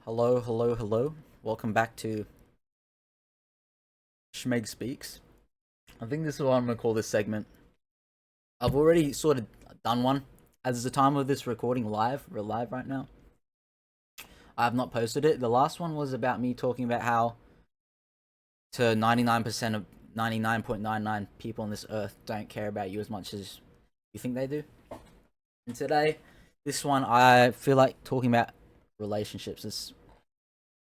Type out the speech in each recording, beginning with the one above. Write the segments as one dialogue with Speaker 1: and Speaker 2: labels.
Speaker 1: Hello, hello, hello. Welcome back to Shmeg Speaks. I think this is what I'm gonna call this segment. I've already sort of done one. As the time of this recording we're live right now. I have not posted it. The last one was about me talking about how to 99% of 99.99 people on this earth don't care about you as much as you think they do. And today, this one, I feel like talking about relationships.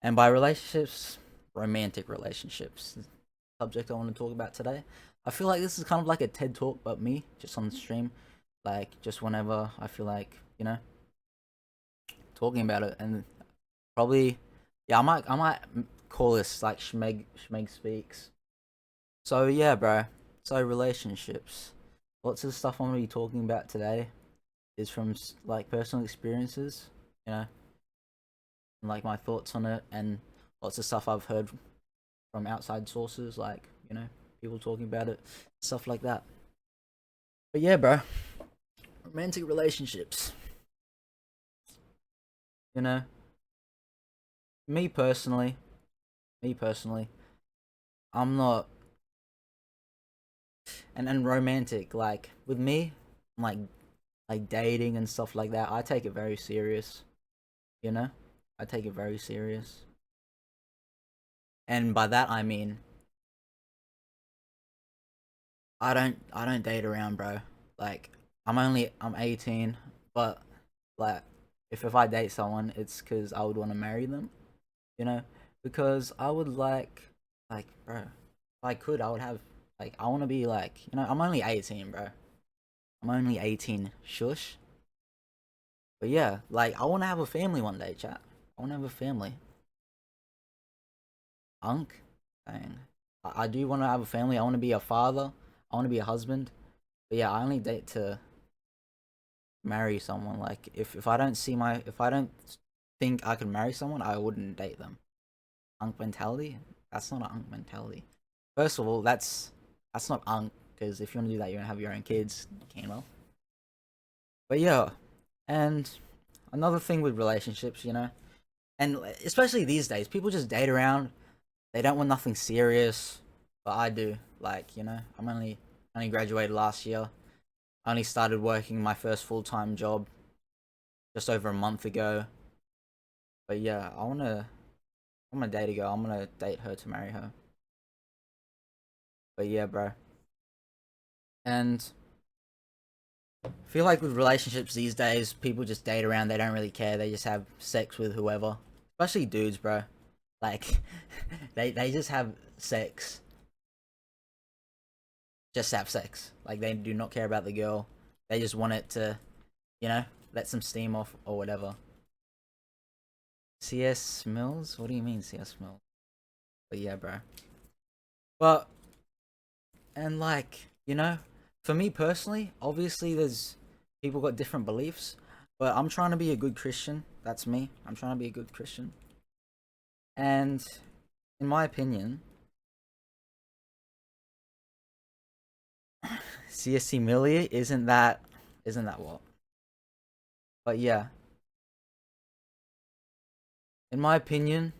Speaker 1: And by relationships, romantic relationships. The subject I want to talk about today. I feel like this is kind of like a TED talk, but me, just on the stream. Like, just whenever I feel like, talking about it. And probably, yeah, I might call this like Shmeg Speaks. So, yeah, bro. So, relationships. Lots of stuff I'm going to be talking about today is from, like, personal experiences, and, like, my thoughts on it, and lots of stuff I've heard from outside sources, like, people talking about it, stuff like that. But yeah, bro, romantic relationships. You know, me personally, I'm not, and romantic. Like with me, like dating and stuff like that. I take it very serious. You know, I take it very serious, and by that I mean I don't date around, bro. Like I'm 18, but like if I date someone, it's because I would want to marry them, you know, because I would like bro, if I could, I would have like I want to be like I'm only 18, bro. I'm only 18. Shush. But yeah, like I want to have a family one day, chat. I want to have a family. Unk, dang. I do want to have a family. I want to be a father. I want to be a husband. But yeah, I only date to marry someone. Like if I don't think I can marry someone, I wouldn't date them. Unk mentality? That's not an unk mentality. First of all, that's not unk, because if you want to do that, you're gonna have your own kids. You can well. But yeah, and another thing with relationships, and especially these days, people just date around. They don't want nothing serious, but I do. Like I'm only graduated last year. I only started working my first full-time job just over a month ago. But yeah, I'm gonna date a girl. I'm gonna date her to marry her. But yeah, bro. And I feel like with relationships these days, people just date around. They don't really care. They just have sex with whoever. Especially dudes, bro. Like, they just have sex. Just have sex. Like, they do not care about the girl. They just want it to, let some steam off or whatever. CS Mills? What do you mean CS Mills? But yeah, bro. But and like for me personally, obviously there's people got different beliefs, but I'm trying to be a good Christian. That's me. I'm trying to be a good Christian, and in my opinion, CSC Millie isn't that what? But yeah, in my opinion,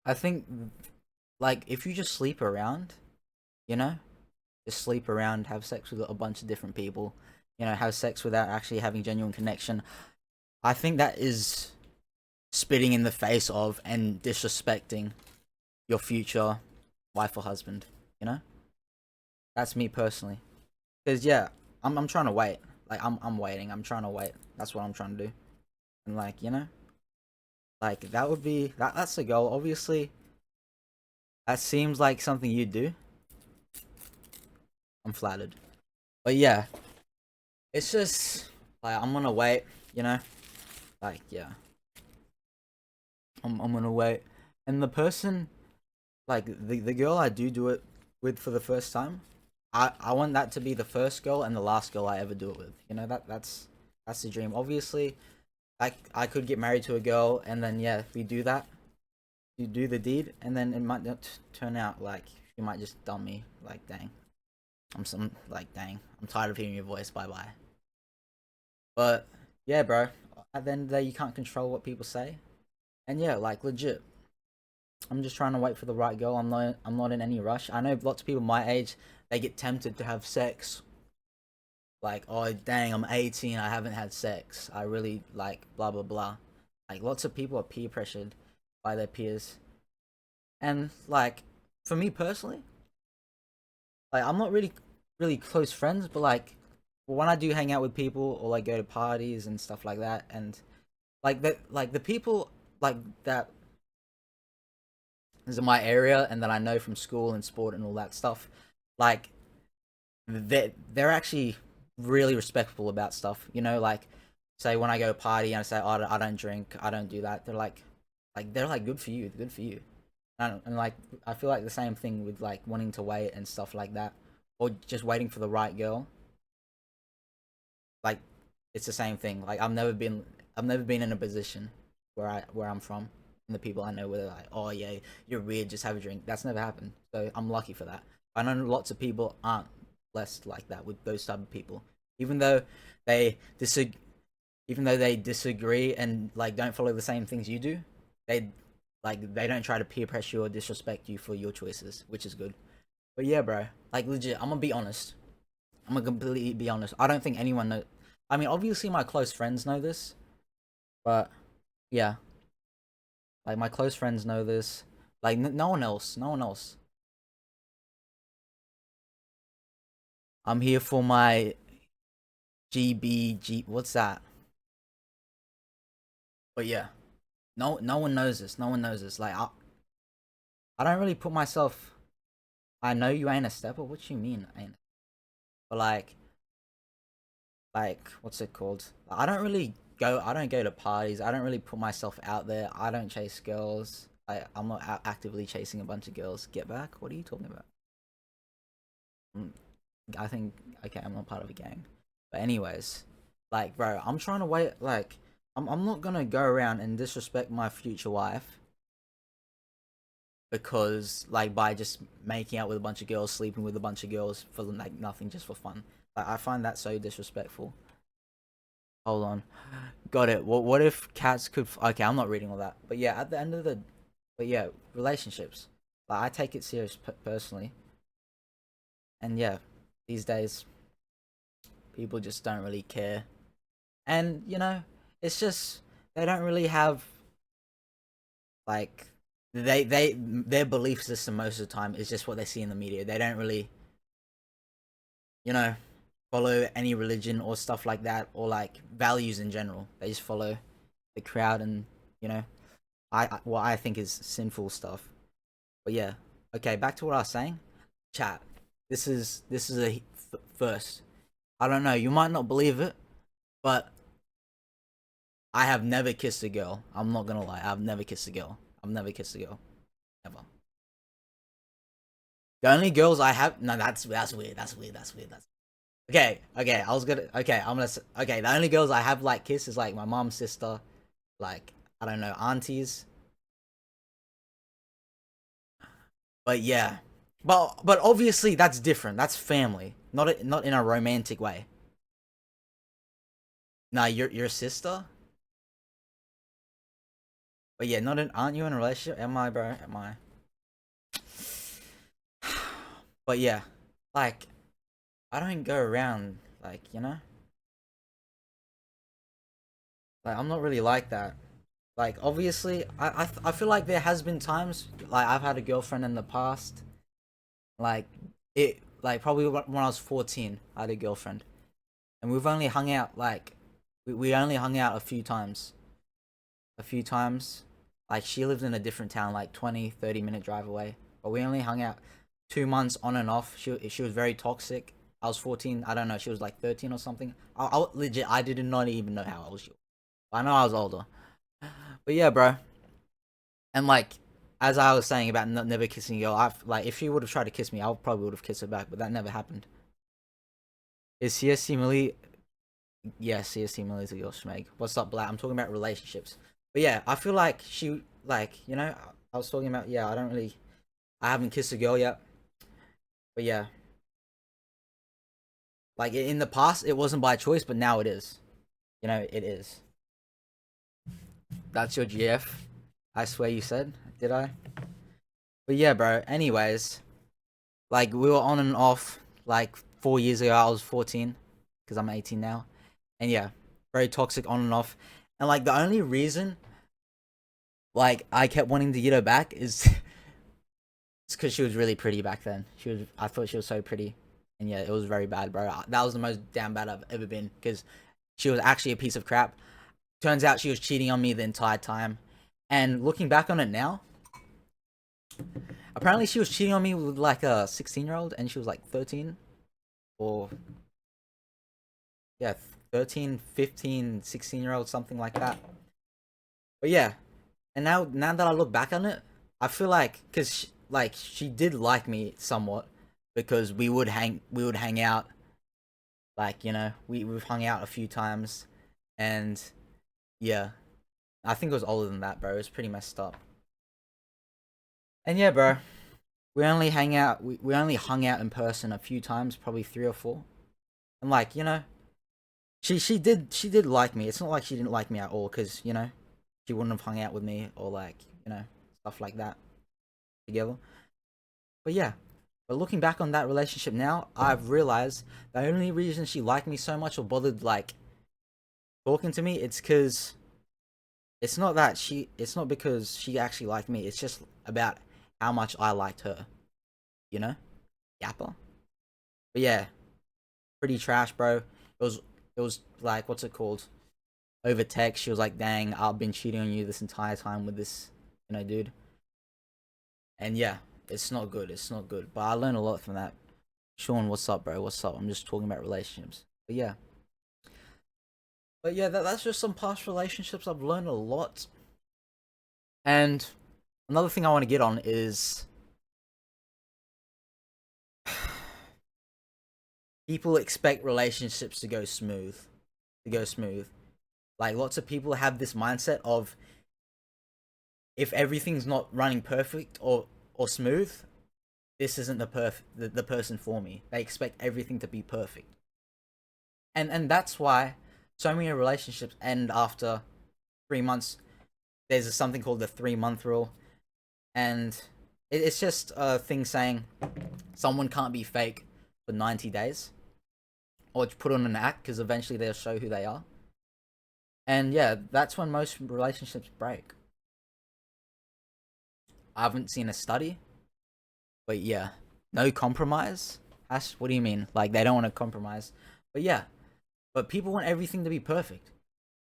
Speaker 1: I think like if you just sleep around, you know, just sleep around, have sex with a bunch of different people, have sex without actually having genuine connection. I think that is spitting in the face of and disrespecting your future wife or husband. You know, that's me personally. Cause yeah, I'm trying to wait. Like I'm waiting. I'm trying to wait. That's what I'm trying to do. And like like that would be that's the goal. Obviously, that seems like something you'd do. I'm flattered. But yeah, it's just like I'm gonna wait. You know, like yeah, I'm gonna wait. And the person, like the girl I do it with for the first time, I want that to be the first girl and the last girl I ever do it with. That's the dream. Obviously, I could get married to a girl, and then yeah, if we do that, you do the deed, and then it might not turn out like she might just dump me. Like dang, I'm some like dang, I'm tired of hearing your voice. Bye bye. But yeah, bro. At the end of the day, you can't control what people say. And yeah, like legit, I'm just trying to wait for the right girl. I'm not in any rush. I know lots of people my age, they get tempted to have sex. Like, oh dang, I'm 18, I haven't had sex. I really like blah blah blah. Like lots of people are peer pressured by their peers. And like for me personally, like I'm not really close friends, but like when I do hang out with people or like go to parties and stuff like that, and like the people like that is in my area and that I know from school and sport and all that stuff, like they're actually really respectful about stuff. You know, like say when I go to a party and I say, oh, I don't drink, I don't do that. They're like good for you, good for you. And like I feel like the same thing with like wanting to wait and stuff like that, or just waiting for the right girl. Like it's the same thing. Like I've never been in a position where I'm from and the people I know where they're like, oh yeah, you're weird, just have a drink. That's never happened. So I'm lucky for that. I know lots of people aren't blessed like that with those type of people. Even though they disagree, even though they disagree and like don't follow the same things you do, they they don't try to peer pressure you or disrespect you for your choices, which is good. But yeah, bro, like legit, I'm gonna be honest. I'm gonna completely be honest. I don't think anyone know. I mean, obviously my close friends know this, but yeah, like my close friends know this. Like no one else. No one else. I'm here for my GBG. What's that? But yeah, no one knows this. No one knows this. Like I don't really put myself. I know you ain't a stepper. What you mean ain't? But like what's it called? I don't really go. I don't go to parties. I don't really put myself out there. I don't chase girls. I'm not actively chasing a bunch of girls. Get back. What are you talking about? Mm, I think okay. I'm not part of a gang. But anyways, like bro, I'm trying to wait. Like I'm not gonna go around and disrespect my future wife because like by just making out with a bunch of girls, sleeping with a bunch of girls for like nothing, just for fun. Like I find that so disrespectful. Hold on. Got it. What if cats could? Okay, I'm not reading all that. But yeah, at the end of the, but yeah, relationships. Like I take it serious personally, and yeah, these days people just don't really care, and you know, it's just they don't really have like their belief system most of the time is just what they see in the media. They don't really, you know, follow any religion or stuff like that, or like values in general. They just follow the crowd, and you know, what I think is sinful stuff. But yeah, okay, back to what I was saying. Chat. This is a first. I don't know. You might not believe it, but I have never kissed a girl. I'm not gonna lie. I've never kissed a girl. I've never kissed a girl. Never. The only girls I have. No, that's weird. That's weird. That's weird. That's okay. Okay, I was gonna. Okay, I'm gonna. Okay, the only girls I have like kissed is like my mom's sister, like I don't know, aunties. But yeah, but obviously that's different. That's family, not in a romantic way. Nah, your sister. But yeah, not in. Aren't you in a relationship? Am I, bro? Am I? But yeah, like I don't go around like like I'm not really like that. Like obviously, I feel like there has been times like I've had a girlfriend in the past. Like it like probably when I was 14, I had a girlfriend, and we've only hung out like we only hung out a few times. Like she lived in a different town, like 20-30 minute drive away. But we only hung out 2 months on and off. She was very toxic. I was 14. I don't know. She was like 13 or something. I legit I did not even know how old she was. I know I was older. But yeah, bro. And like as I was saying about never kissing a girl, I like if she would have tried to kiss me, I probably would have kissed her back. But that never happened. Is CSC Millie? Yeah, CST Millie's a girl, Shmeg. What's up, Black? I'm talking about relationships. But yeah, I feel like she, like, I was talking about, yeah, I haven't kissed a girl yet. But yeah, like in the past, it wasn't by choice, but now it is. You know, it is. That's your GF. I swear you said, did I? But yeah, bro. Anyways, like we were on and off like 4 years ago. I was 14 because I'm 18 now, and yeah, very toxic on and off. And like the only reason like I kept wanting to get her back is it's because she was really pretty back then. I thought she was so pretty, and yeah, it was very bad, bro. That was the most damn bad I've ever been because she was actually a piece of crap. Turns out she was cheating on me the entire time, and looking back on it now, apparently she was cheating on me with like a 16-year-old, and she was like 13 or yeah, 13, 15, 16-year-old, something like that. But yeah, and now that I look back on it, I feel like because like she did like me somewhat because we would hang out, like, you know, we've hung out a few times, and yeah, I think it was older than that, bro. It was pretty messed up. And yeah, bro, we only hung out in person a few times, probably three or four. And like, you know, she did like me. It's not like she didn't like me at all, because, you know, she wouldn't have hung out with me or like, you know, stuff like that together. But yeah, but looking back on that relationship now, I've realized the only reason she liked me so much or bothered like talking to me, it's not because she actually liked me. It's just about how much I liked her, you know? Yapper. But yeah, pretty trash, bro. It was like, what's it called? Over text, she was like, "Dang, I've been cheating on you this entire time with this, you know, dude." And yeah, it's not good. It's not good. But I learned a lot from that. Sean, what's up, bro? What's up? I'm just talking about relationships. But yeah, that's just some past relationships. I've learned a lot. And another thing I want to get on is people expect relationships to go smooth. To go smooth. Like lots of people have this mindset of if everything's not running perfect or smooth, this isn't the person for me. They expect everything to be perfect. And that's why so many relationships end after 3 months. There's something called the 3 month rule, and it's just a thing saying someone can't be fake for 90 days or put on an act, because eventually they'll show who they are. And yeah, that's when most relationships break. I haven't seen a study, but yeah, no compromise. Ash, what do you mean? Like they don't want to compromise? But yeah, but people want everything to be perfect.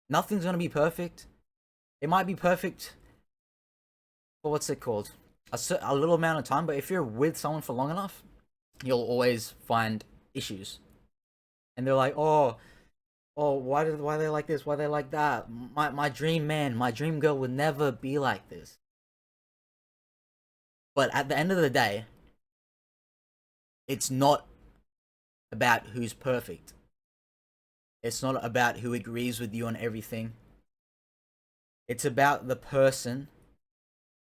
Speaker 1: Nothing's gonna be perfect. It might be perfect for what's it called? A little amount of time, but if you're with someone for long enough, you'll always find issues. And they're like, oh, why they like this? Why they like that? My dream man, my dream girl would never be like this. But at the end of the day, it's not about who's perfect. It's not about who agrees with you on everything. It's about the person,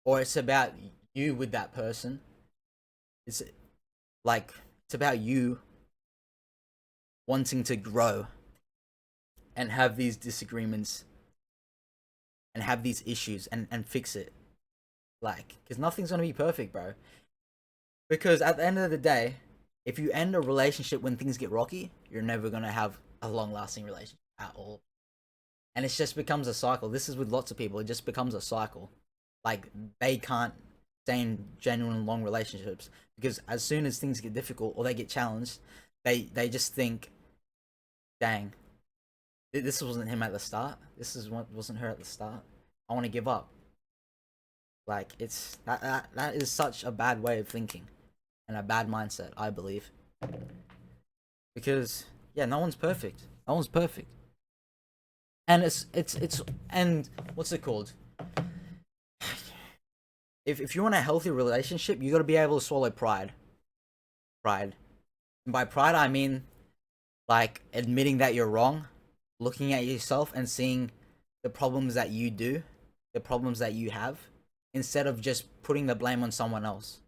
Speaker 1: or it's about you with that person. It's like it's about you wanting to grow and have these disagreements and have these issues and fix it. Like, because nothing's gonna be perfect, bro. Because at the end of the day, if you end a relationship when things get rocky, you're never gonna have a long lasting relationship at all. And it just becomes a cycle. This is with lots of people, it just becomes a cycle. Like, they can't stay in genuine long relationships because as soon as things get difficult or they get challenged, they just think, dang, this wasn't him at the start. Wasn't her at the start. I want to give up. Like, it's that is such a bad way of thinking and a bad mindset, I believe. Because yeah, no one's perfect. No one's perfect. And it's and what's it called? If you want a healthy relationship, you got to be able to swallow pride. Pride. And by pride, I mean like admitting that you're wrong, looking at yourself and seeing the problems that you do, the problems that you have, instead of just putting the blame on someone else.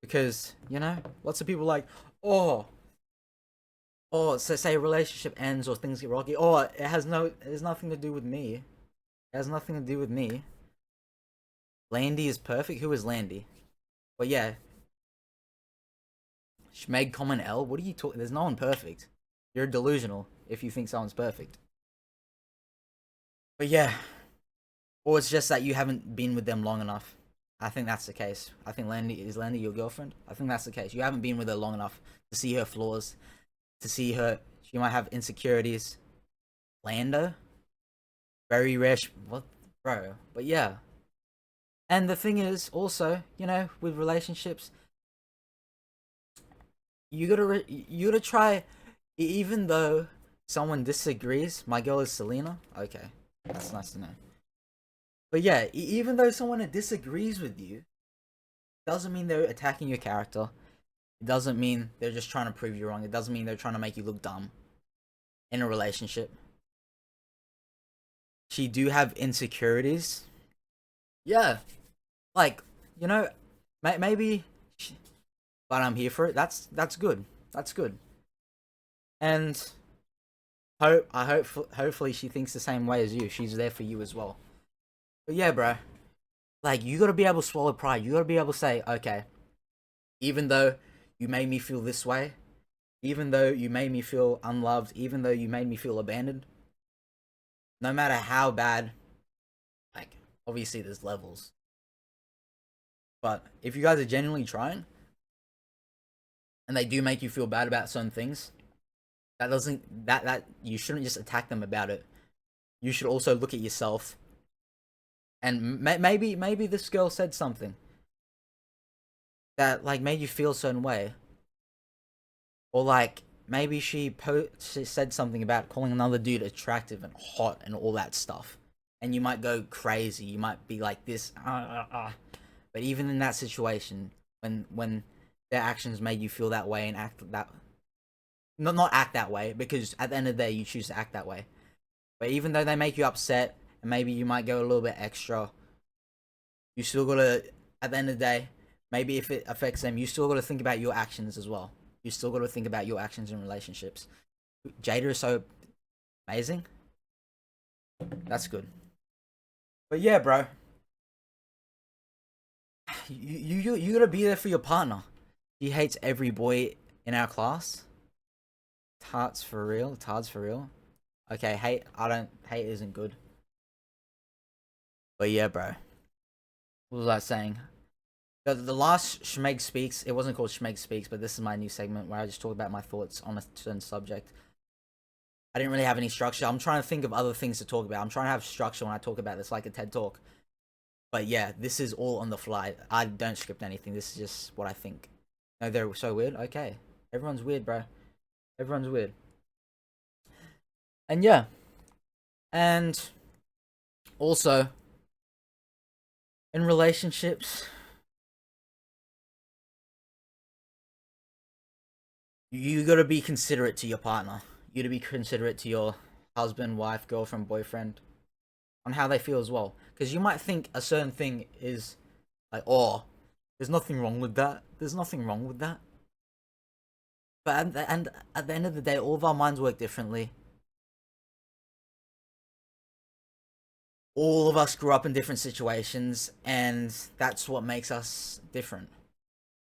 Speaker 1: Because, you know, lots of people like, oh, Or so say a relationship ends or things get rocky. Or it has nothing to do with me. It has nothing to do with me. Landy is perfect. Who is Landy? But yeah, Shmeg common L. What are you talking? There's no one perfect. You're delusional if you think someone's perfect. But yeah, or it's just that you haven't been with them long enough. I think that's the case. I think Landy your girlfriend. I think that's the case. You haven't been with her long enough to see her flaws, to see her. She might have insecurities. Lando, very rare. What, bro? But yeah. And the thing is, also, with relationships, you gotta try. Even though someone disagrees, my girl is Selena. Okay, that's nice to know. But yeah, even though someone disagrees with you, doesn't mean they're attacking your character. It doesn't mean they're just trying to prove you wrong. It doesn't mean they're trying to make you look dumb in a relationship. She do have insecurities. Yeah, like you know, maybe, but I'm here for it. That's good. That's good. And hopefully she thinks the same way as you. She's there for you as well. But yeah, bro. Like you gotta be able to swallow pride. You gotta be able to say, okay, even though you made me feel this way, even though you made me feel unloved, even though you made me feel abandoned, no matter how bad, like obviously there's levels. But if you guys are genuinely trying, and they do make you feel bad about certain things, that doesn't that you shouldn't just attack them about it. You should also look at yourself. And maybe this girl said something that like made you feel a certain way, or like maybe she said something about calling another dude attractive and hot and all that stuff, and you might go crazy. You might be like this, but even in that situation, when their actions made you feel that way and act that, not act that way, because at the end of the day you choose to act that way. But even though they make you upset and maybe you might go a little bit extra, you still gotta, at the end of the day, maybe if it affects them, you still gotta think about your actions as well. You still gotta think about your actions in relationships. Jada is so amazing. That's good. But yeah, bro. You gotta be there for your partner. He hates every boy in our class. Tarts for real. Tarts for real. Okay, hate isn't good. But yeah, bro. What was I saying? The last Shmeg Speaks, it wasn't called Shmeg Speaks, but this is my new segment where I just talk about my thoughts on a certain subject. I didn't really have any structure. I'm trying to think of other things to talk about. I'm trying to have structure when I talk about this, like a TED Talk. But yeah, this is all on the fly. I don't script anything. This is just what I think. No, they're so weird. Okay. Everyone's weird, bro. Everyone's weird. And yeah. And also, in relationships, you gotta be considerate to your partner. You gotta be considerate to your husband, wife, girlfriend, boyfriend, on how they feel as well. Because you might think a certain thing is like, oh, there's nothing wrong with that. There's nothing wrong with that. But at the end of the day, all of our minds work differently. All of us grew up in different situations, and that's what makes us different.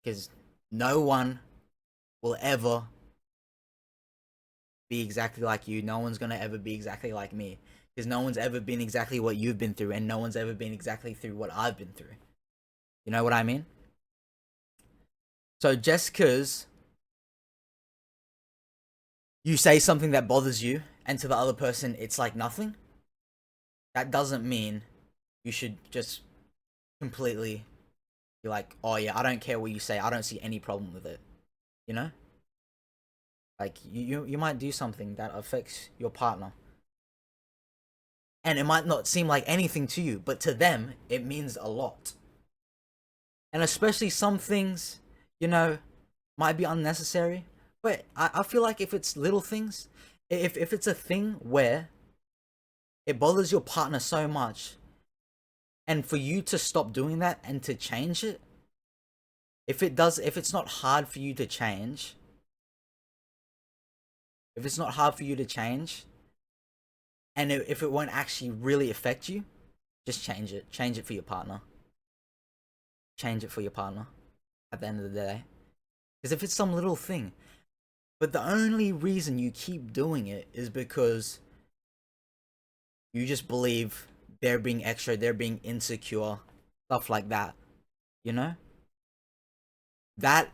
Speaker 1: Because no one will ever be exactly like you. No one's gonna ever be exactly like me. Because no one's ever been exactly what you've been through, and no one's ever been exactly through what I've been through. You know what I mean? So just because you say something that bothers you, and to the other person it's like nothing, that doesn't mean you should just completely be like, oh yeah, I don't care what you say. I don't see any problem with it. You know? Like you might do something that affects your partner, and it might not seem like anything to you, but to them it means a lot. And especially some things, you know, might be unnecessary. But I feel like if it's little things, if it's a thing where it bothers your partner so much, and for you to stop doing that and to change it, if it's not hard for you to change, if it's not hard for you to change, and if it won't actually really affect you, just change it. Change it for your partner. Change it for your partner. At the end of the day, because if it's some little thing, but the only reason you keep doing it is because you just believe they're being extra, they're being insecure, stuff like that. You know, that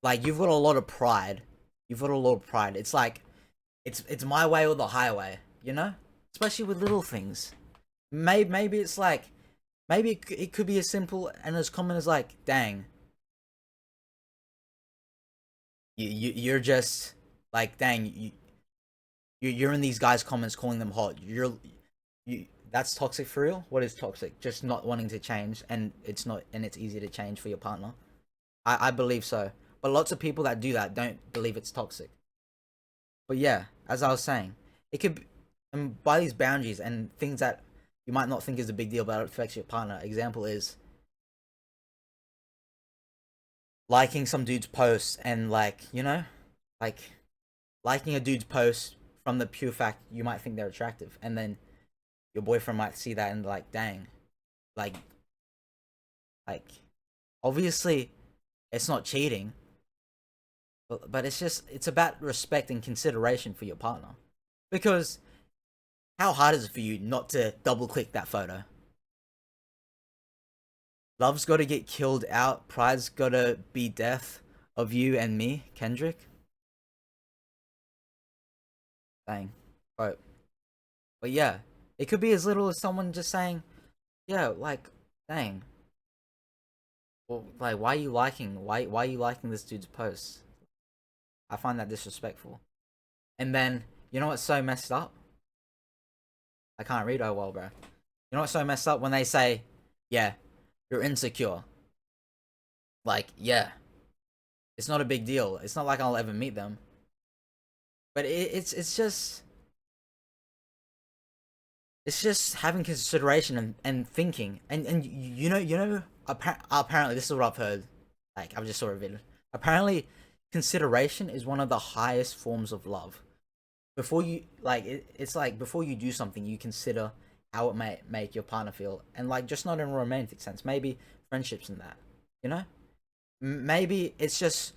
Speaker 1: like you've got a lot of pride. You've got a lot of pride. It's like it's my way or the highway. You know, especially with little things. Maybe it's like maybe it could be as simple and as common as like, dang, you're just like, dang, you're in these guys' comments calling them hot. You that's toxic for real. What is toxic? Just not wanting to change, and it's easy to change for your partner. I believe so, but lots of people that do that don't believe it's toxic. But yeah, as I was saying, it could, and by these boundaries and things that you might not think is a big deal, but it affects your partner. Example is liking some dude's post and like, like liking a dude's post from the pure fact you might think they're attractive, and then your boyfriend might see that and like, dang, like, like, obviously, it's not cheating, but it's about respect and consideration for your partner, because how hard is it for you not to double click that photo? Love's got to get killed out. Pride's got to be death of you and me, Kendrick. Dang. But yeah, it could be as little as someone just saying, yeah, like, dang. Well, like, why are you liking this dude's post? I find that disrespectful. And then, you know what's so messed up? I can't read oh well, bro. You know what's so messed up? When they say, yeah, you're insecure. Like, yeah, it's not a big deal. It's not like I'll ever meet them. But it's just having consideration and thinking, and apparently this is what I've heard, like I've just saw a video. Apparently consideration is one of the highest forms of love. Before you like it's like before you do something, you consider how it may make your partner feel, and like just not in a romantic sense, maybe friendships and that, you know. Maybe it's just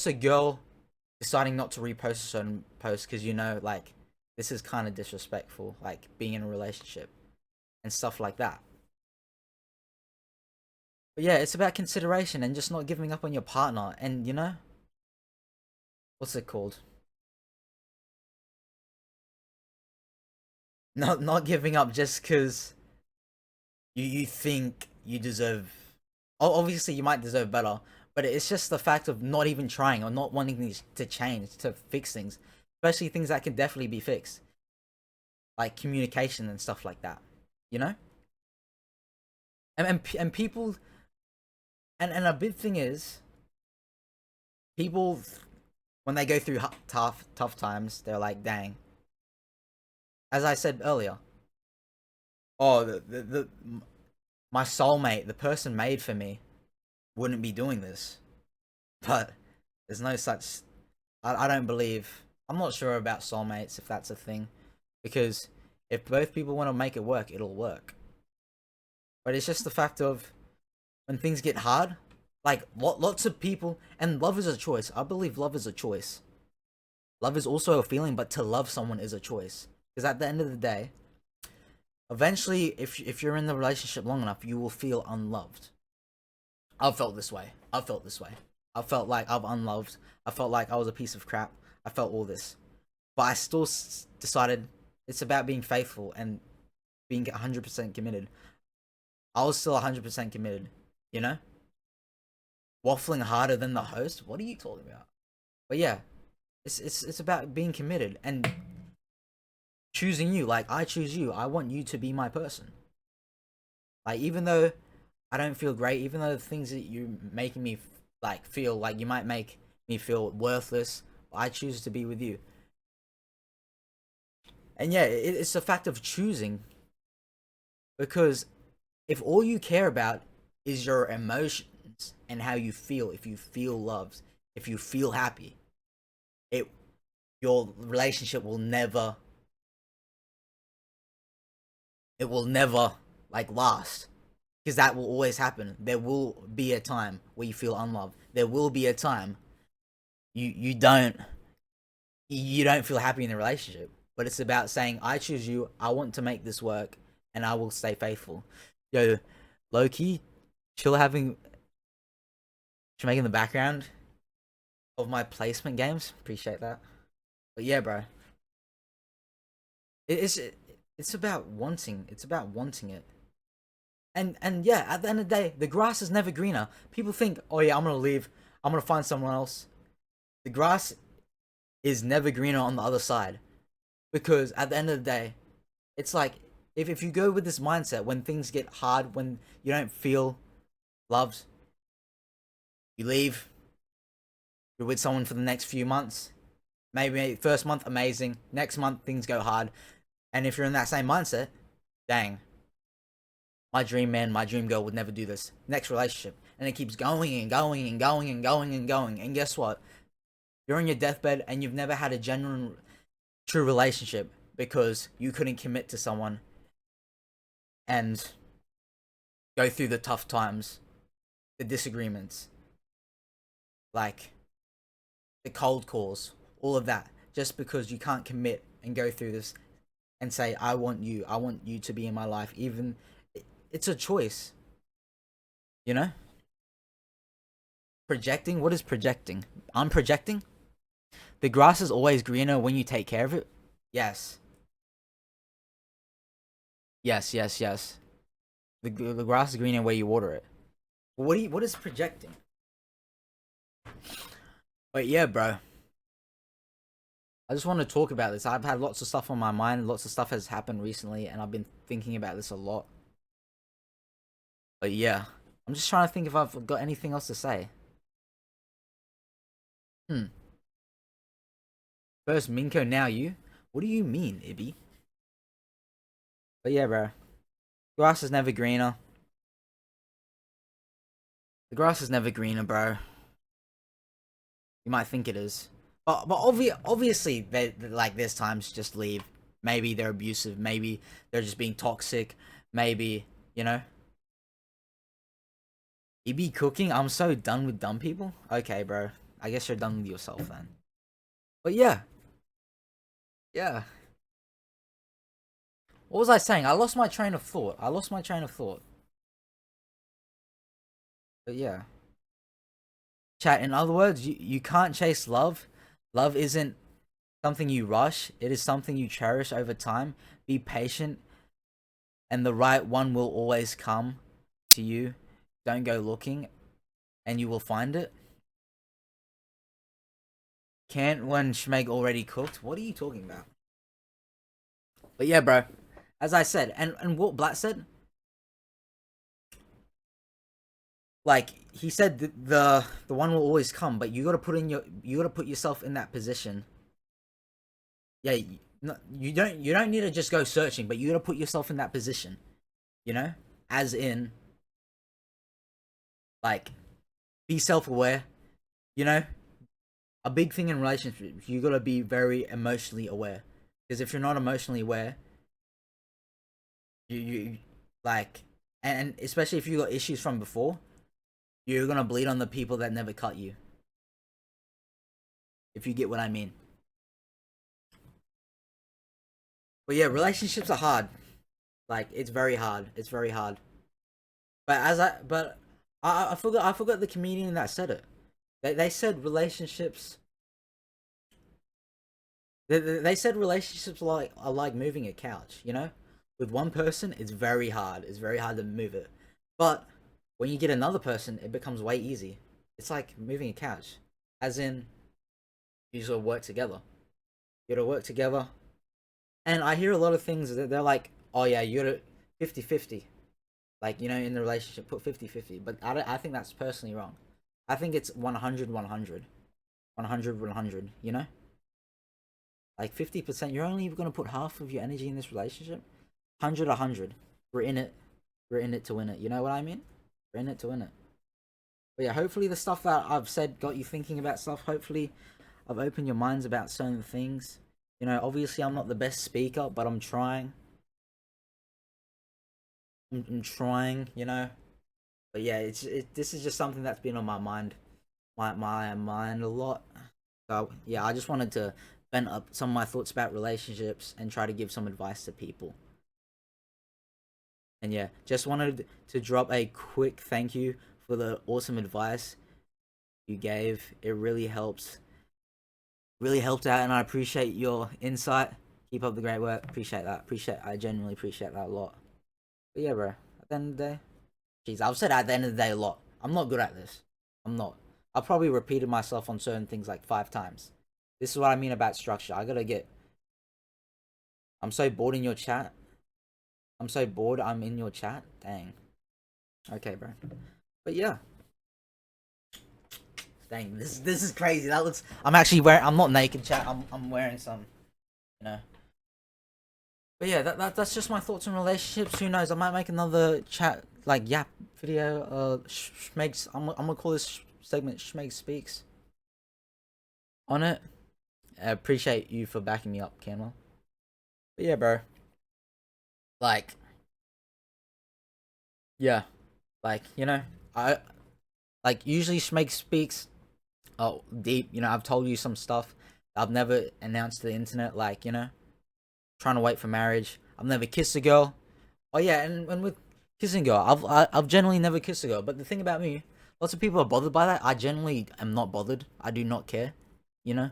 Speaker 1: a girl deciding not to repost a certain post because like this is kind of disrespectful, like being in a relationship and stuff like that. But yeah, it's about consideration and just not giving up on your partner, and what's it called? Not giving up just because you think you deserve. Obviously, you might deserve better, but it's just the fact of not even trying or not wanting things to change, to fix things, especially things that can definitely be fixed, like communication and stuff like that. You know, and people, and a big thing is people when they go through tough times, they're like, dang. As I said earlier, oh, the my soulmate, the person made for me, wouldn't be doing this. But there's no such. I don't believe. I'm not sure about soulmates if that's a thing, because if both people want to make it work, it'll work. But it's just the fact of when things get hard, like lots of people, and love is a choice. I believe love is a choice. Love is also a feeling, but to love someone is a choice. Because at the end of the day, eventually, if you're in the relationship long enough, you will feel unloved. I've felt this way. I've felt this way. I felt like I'm unloved. I felt like I was a piece of crap. I felt all this. But I still decided it's about being faithful and being 100% committed. I was still 100% committed, you know? Waffling harder than the host? What are you talking about? But yeah, it's about being committed and choosing you. Like, I choose you. I want you to be my person. Like, even though I don't feel great, even though the things that you're making me like feel like you might make me feel worthless, I choose to be with you. And yeah, it's a fact of choosing, because if all you care about is your emotions and how you feel, if you feel loved, if you feel happy, it your relationship will never, it will never like last, because that will always happen. There will be a time where you feel unloved. There will be a time you don't feel happy in the relationship. But it's about saying, I choose you, I want to make this work, and I will stay faithful. Yo, low key, chill having Shmeg in the background of my placement games. Appreciate that. But yeah, bro. It's it's about wanting. It's about wanting it. And yeah, at the end of the day, the grass is never greener. People think, oh yeah, I'm gonna leave. I'm gonna find someone else. The grass is never greener on the other side. Because at the end of the day, it's like, if you go with this mindset, when things get hard, when you don't feel loved, you leave. You're with someone for the next few months. Maybe first month amazing, next month things go hard, and if you're in that same mindset, dang, my dream man, my dream girl would never do this. Next relationship, and it keeps going and going and going and going and going. And guess what? You're on your deathbed and you've never had a genuine, true relationship because you couldn't commit to someone and go through the tough times, the disagreements, like the cold calls, all of that, just because you can't commit and go through this and say, I want you to be in my life. Even it's a choice, you know. Projecting, what is projecting? I'm projecting. The grass is always greener when you take care of it. Yes, yes. The grass is greener where you water it. What is projecting? But yeah, bro, I just want to talk about this. I've had lots of stuff on my mind. Lots of stuff has happened recently, and I've been thinking about this a lot. But yeah, I'm just trying to think if I've got anything else to say. Hmm. First Minko, now you? What do you mean, Ibby? But yeah, bro. Grass is never greener. The grass is never greener, bro. You might think it is. But obviously, they like, there's times just leave. Maybe they're abusive. Maybe they're just being toxic. Maybe, you know? Ibby cooking? I'm so done with dumb people. Okay, bro. I guess you're done with yourself then. But yeah. Yeah. What was I saying? I lost my train of thought. But yeah. Chat, in other words, you can't chase love. Love isn't something you rush. It is something you cherish over time. Be patient, and the right one will always come to you. Don't go looking, and you will find it. Can't when Shmeg already cooked? What are you talking about? But yeah, bro. As I said, and what Blatt said, like he said, the one will always come, but you gotta put yourself in that position. Yeah, you don't need to just go searching, but you gotta put yourself in that position. You know, as in, like, be self-aware. You know, a big thing in relationships, you gotta be very emotionally aware. Because if you're not emotionally aware, you like, and especially if you got issues from before, you're gonna bleed on the people that never cut you. If you get what I mean. But yeah, relationships are hard. Like, it's very hard. It's very hard. But I forgot the comedian that said it. They said relationships. They said relationships are like moving a couch. You know, with one person, it's very hard. It's very hard to move it. But when you get another person, it becomes way easy. It's like moving a couch, as in, you just work together. You gotta work together. And I hear a lot of things that they're like, oh yeah, you gotta 50-50. Like, you know, in the relationship, put 50-50. But I think that's personally wrong. I think it's 100-100. 100-100, you know? Like 50%, you're only gonna put half of your energy in this relationship. 100-100. We're in it. We're in it to win it. You know what I mean? We're in it to win it. But yeah, hopefully the stuff that I've said got you thinking about stuff. Hopefully I've opened your minds about certain things. You know, obviously I'm not the best speaker, but I'm trying. I'm trying, you know. But yeah, this is just something that's been on my mind, my mind a lot. So yeah, I just wanted to vent up some of my thoughts about relationships and try to give some advice to people. And yeah, just wanted to drop a quick thank you for the awesome advice you gave. It really helped out, and I appreciate your insight. Keep up the great work. Appreciate that. I genuinely appreciate that a lot. But yeah, bro. At the end of the day, jeez, I've said at the end of the day a lot. I'm not good at this. I'm not. I probably repeated myself on certain things like 5 times. This is what I mean about structure. I gotta get. I'm so bored in your chat. I'm so bored. I'm in your chat. Dang. Okay, bro. But yeah. Dang, this is crazy. That looks. I'm actually wearing. I'm not naked, chat. I'm wearing some. You know. But yeah, that's just my thoughts on relationships. Who knows? I might make another chat like yap video. Shmeg's. I'm gonna call this segment Shmeg Speaks. On it. I appreciate you for backing me up, Camel. But yeah, bro. Like, yeah, like you know, I like usually Shmeg Speaks. Oh, deep. You know, I've told you some stuff I've never announced to the internet. Like, you know, trying to wait for marriage. I've never kissed a girl. Oh yeah, and with kissing a girl, I've generally never kissed a girl. But the thing about me, lots of people are bothered by that. I generally am not bothered. I do not care. You know,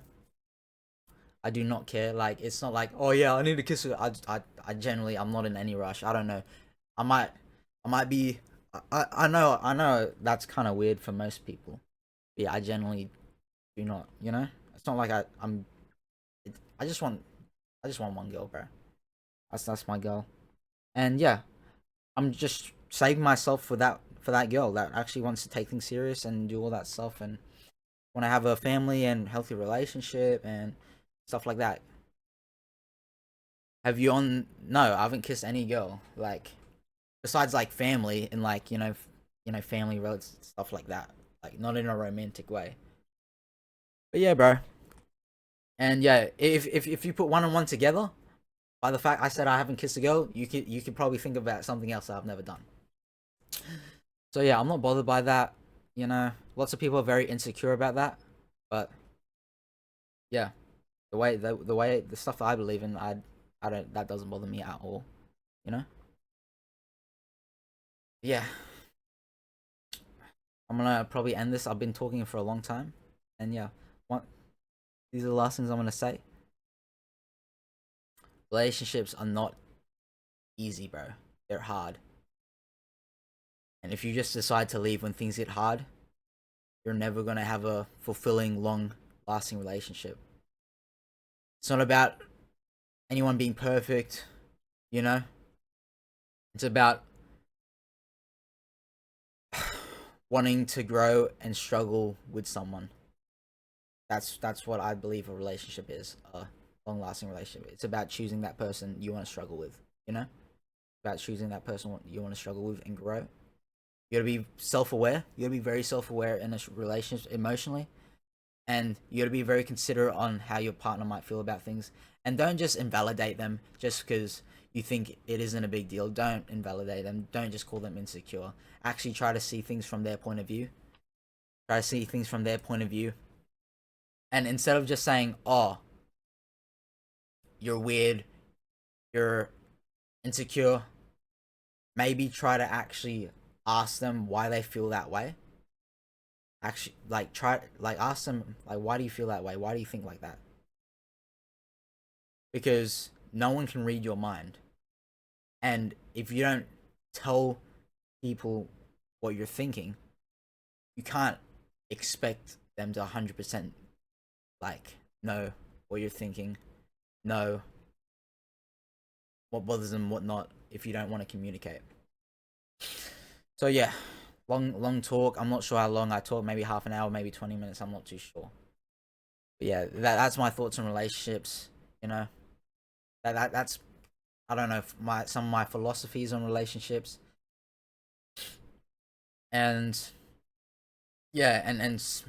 Speaker 1: I do not care. Like, it's not like, oh yeah, I need to kiss her. I generally, I'm not in any rush. I don't know. I might, I might be. I know that's kind of weird for most people. But yeah, I generally do not. You know, it's not like I'm. I just want, I just want one girl, bro. That's my girl. And yeah, I'm just saving myself for that girl that actually wants to take things serious and do all that stuff and want to have a family and healthy relationship and stuff like that. Have you on? No, I haven't kissed any girl. Like, besides like family and like family related stuff like that. Like, not in a romantic way. But yeah, bro. And yeah, if you put one and one together, by the fact I said I haven't kissed a girl, you could probably think about something else that I've never done. So yeah, I'm not bothered by that. You know, lots of people are very insecure about that, but yeah, the way the stuff that I believe in, I don't that doesn't bother me at all. You know, yeah, I'm gonna probably end this. I've been talking for a long time, and yeah, what these are the last things I'm gonna say. Relationships are not easy, bro. They're hard, and if you just decide to leave when things get hard, you're never gonna have a fulfilling, long-lasting relationship. It's not about anyone being perfect, you know. It's about wanting to grow and struggle with someone. That's what I believe a relationship is. A long lasting relationship. It's about choosing that person you want to struggle with, you know? About choosing that person you want to struggle with and grow. You gotta be self aware. You gotta be very self aware in a relationship emotionally. And you gotta be very considerate on how your partner might feel about things. And don't just invalidate them just because you think it isn't a big deal. Don't invalidate them. Don't just call them insecure. Actually try to see things from their point of view. Try to see things from their point of view. And instead of just saying, oh, you're weird, you're insecure, maybe try to actually ask them why they feel that way. Actually, like, ask them, like, why do you feel that way? Why do you think like that? Because no one can read your mind. And if you don't tell people what you're thinking, you can't expect them to 100% like know what you're thinking, know what bothers them, what not, if you don't want to communicate. So yeah, long talk. I'm not sure how long I talk. Maybe half an hour, maybe 20 minutes. I'm not too sure. But yeah, that's my thoughts on relationships. You know, that's I don't know my some of my philosophies on relationships. And yeah, and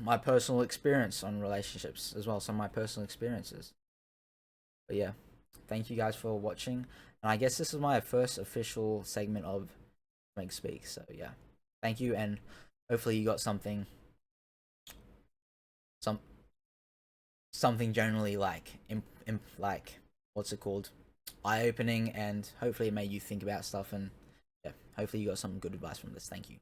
Speaker 1: my personal experience on relationships as well, some of my personal experiences. But yeah, thank you guys for watching, and I guess this is my first official segment of Shmeg Speaks. So yeah, thank you, and hopefully you got some something generally like like what's it called, eye opening, and hopefully it made you think about stuff. And yeah, hopefully you got some good advice from this. Thank you.